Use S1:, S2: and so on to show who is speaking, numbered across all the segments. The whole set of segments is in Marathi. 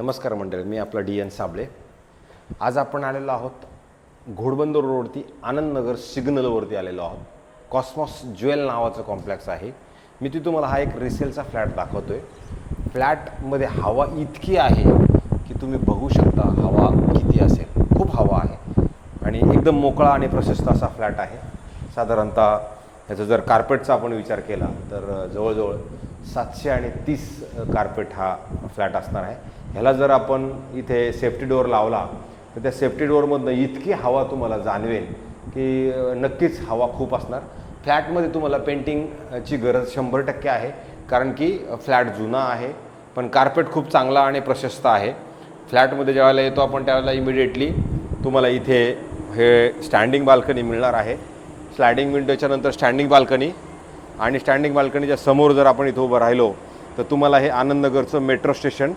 S1: नमस्कार मंडळी, मी आपला डी एन साबळे. आज आपण आलेलो आहोत घोडबंदर रोडवरती आनंदनगर सिग्नलवरती आलेलो आहोत. कॉस्मॉस ज्वेल नावाचं कॉम्प्लेक्स आहे. मी ती तुम्हाला हा एक रिसेलचा फ्लॅट दाखवतो आहे. फ्लॅटमध्ये हवा इतकी आहे की तुम्ही बघू शकता हवा किती असेल. खूप हवा आहे आणि एकदम मोकळा आणि प्रशस्त असा फ्लॅट आहे. साधारणतः ह्याचा जर कार्पेटचा आपण विचार केला तर जवळजवळ 730 कार्पेट हा फ्लॅट असणार आहे. ह्याला जर आपण इथे सेफ्टी डोअर लावला तर त्या सेफ्टी डोअरमधनं इतकी हवा तुम्हाला जाणवेल की नक्कीच हवा खूप असणार. फ्लॅटमध्ये तुम्हाला पेंटिंगची गरज 100% आहे, कारण की फ्लॅट जुना आहे पण कार्पेट खूप चांगला आणि प्रशस्त आहे. फ्लॅटमध्ये ज्यावेळेला येतो आपण त्यावेळेला इमिडिएटली तुम्हाला इथे हे स्टँडिंग बाल्कनी मिळणार आहे. स्लायडिंग विंडोच्या नंतर स्टँडिंग बाल्कनी आणि स्टँडिंग बाल्कनीच्या समोर जर आपण इथं उभं राहिलो तर तुम्हाला हे आनंदनगरचं मेट्रो स्टेशन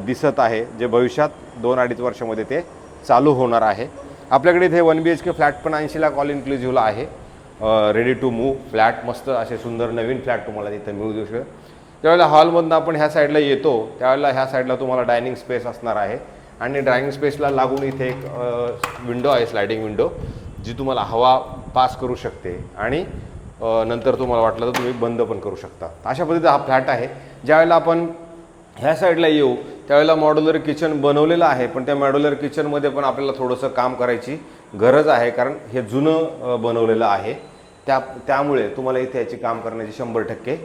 S1: दिसत आहे, जे भविष्यात 2-2.5 वर्षामध्ये ते चालू होणार आहे. आपल्याकडे इथे 1 BHK फ्लॅट पण 80 लाख ऑल इन्क्लुझिव्हला आहे. रेडी टू मूव्ह फ्लॅट, मस्त असे सुंदर नवीन फ्लॅट तुम्हाला तिथे मिळू देऊ शकतो. त्यावेळेला हॉलमधनं आपण ह्या साईडला येतो त्यावेळेला ह्या साईडला तुम्हाला डायनिंग स्पेस असणार आहे आणि डायनिंग स्पेसला लागून इथे एक विंडो आहे, स्लायडिंग विंडो, जी तुम्हाला हवा पास करू शकते आणि नंतर तुम्हाला वाटलं तर तुम्ही बंद पण करू शकता. अशा पद्धतीचा हा फ्लॅट आहे. ज्यावेळेला आपण ह्या साईडला येऊ त्यावेळेला मॉड्युलर किचन बनवलेलं आहे, पण त्या मॉड्युलर किचनमध्ये पण आपल्याला थोडंसं काम करायची गरज आहे, कारण हे जुनं बनवलेलं आहे. त्यामुळे तुम्हाला इथे याची काम करण्याची 100%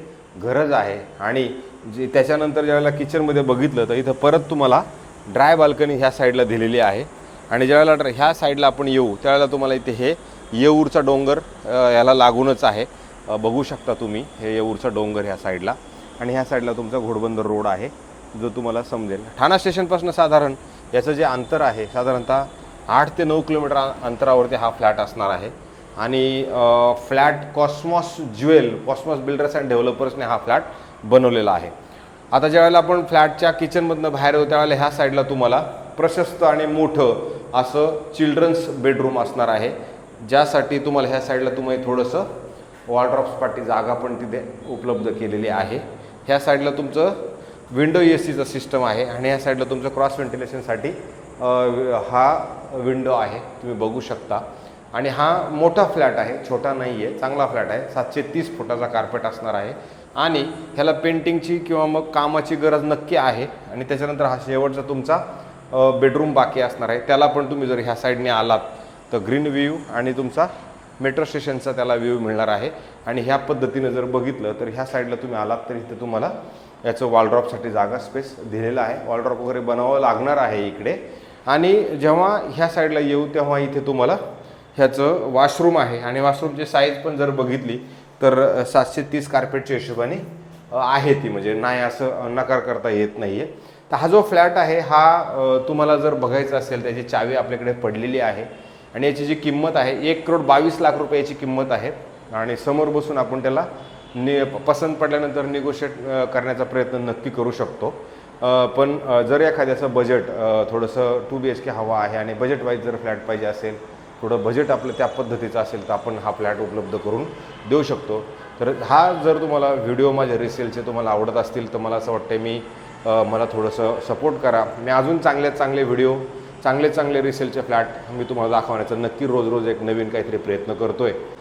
S1: गरज आहे. आणि त्याच्यानंतर ज्यावेळेला किचनमध्ये बघितलं तर इथं परत तुम्हाला ड्राय बाल्कनी ह्या साईडला दिलेली आहे. आणि ज्यावेळेला ह्या साईडला आपण येऊ त्यावेळेला तुम्हाला इथे हे येऊरचा डोंगर याला लागूनच आहे. बघू शकता तुम्ही हे येऊरचा डोंगर ह्या साईडला, आणि ह्या साईडला तुमचा घोडबंदर रोड आहे जो तुम्हाला समजेल. ठाणा स्टेशनपासून साधारण याचं जे अंतर आहे साधारणतः 8 ते 9 किलोमीटर अंतरावरती हा फ्लॅट असणार आहे. आणि फ्लॅट कॉस्मॉस बिल्डर्स अँड डेव्हलपर्सने हा फ्लॅट बनवलेला आहे. आता ज्यावेळेला आपण फ्लॅटच्या किचनमधनं बाहेर येऊ त्यावेळेला ह्या साईडला तुम्हाला प्रशस्त आणि मोठं असं चिल्ड्रन्स बेडरूम असणार आहे, ज्यासाठी तुम्हाला ह्या साईडला तुम्ही थोडंसं वॉलड्रॉप्सपाठी जागा पण तिथे उपलब्ध केलेली आहे. ह्या साईडला तुमचं विंडो ACचं सिस्टम आहे आणि ह्या साईडला तुमचं क्रॉस व्हेंटिलेशनसाठी हा विंडो आहे, तुम्ही बघू शकता. आणि हा मोठा फ्लॅट आहे, छोटा नाही आहे, चांगला फ्लॅट आहे. 730 फुटाचा कार्पेट असणार आहे आणि ह्याला पेंटिंगची किंवा मग कामाची गरज नक्की आहे. आणि त्याच्यानंतर हा शेवटचा तुमचा बेडरूम बाकी असणार आहे. त्याला पण तुम्ही जर ह्या साईडने आलात तर ग्रीन व्ह्यू आणि तुमचा मेट्रो स्टेशनचा त्याला व्ह्यू मिळणार आहे. आणि ह्या पद्धतीनं जर बघितलं तर ह्या साईडला तुम्ही आलात तर इथे तुम्हाला याचं वॉलड्रॉपसाठी जागा स्पेस दिलेला आहे. वॉलड्रॉप वगैरे बनवावं लागणार आहे इकडे. आणि जेव्हा ह्या साईडला येऊ तेव्हा इथे तुम्हाला ह्याचं वॉशरूम आहे आणि वॉशरूमची साईज पण जर बघितली तर 730 कार्पेटच्या हिशोबाने आहे ती, म्हणजे नाही असं नकार करता येत नाही आहे. तर हा जो फ्लॅट आहे हा तुम्हाला जर बघायचा असेल त्याची चावी आपल्याकडे पडलेली आहे आणि याची जी किंमत आहे 1,22,00,000 रुपये याची किंमत आहे. आणि समोर बसून आपण त्याला पसंत पडल्यानंतर निगोशिएट करण्याचा प्रयत्न नक्की करू शकतो. पण जर एखाद्याचं बजेट थोडंसं 2 BHK हवा आहे आणि बजेट वाईज जर फ्लॅट पाहिजे असेल, थोडं बजेट आपलं त्या पद्धतीचं असेल तर आपण हा फ्लॅट उपलब्ध करून देऊ शकतो. तर हा जर तुम्हाला व्हिडिओ माझे रिसेलचे तुम्हाला आवडत असतील तर मला असं वाटतं मला थोडंसं सपोर्ट करा. मी अजून चांगले व्हिडिओ, चांगले रिसेलचे फ्लॅट मी तुम्हाला दाखवण्याचा नक्की रोज एक नवीन काहीतरी प्रयत्न करतो आहे.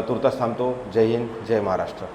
S1: तुर्तास थांबतो. जय हिंद, जय महाराष्ट्र.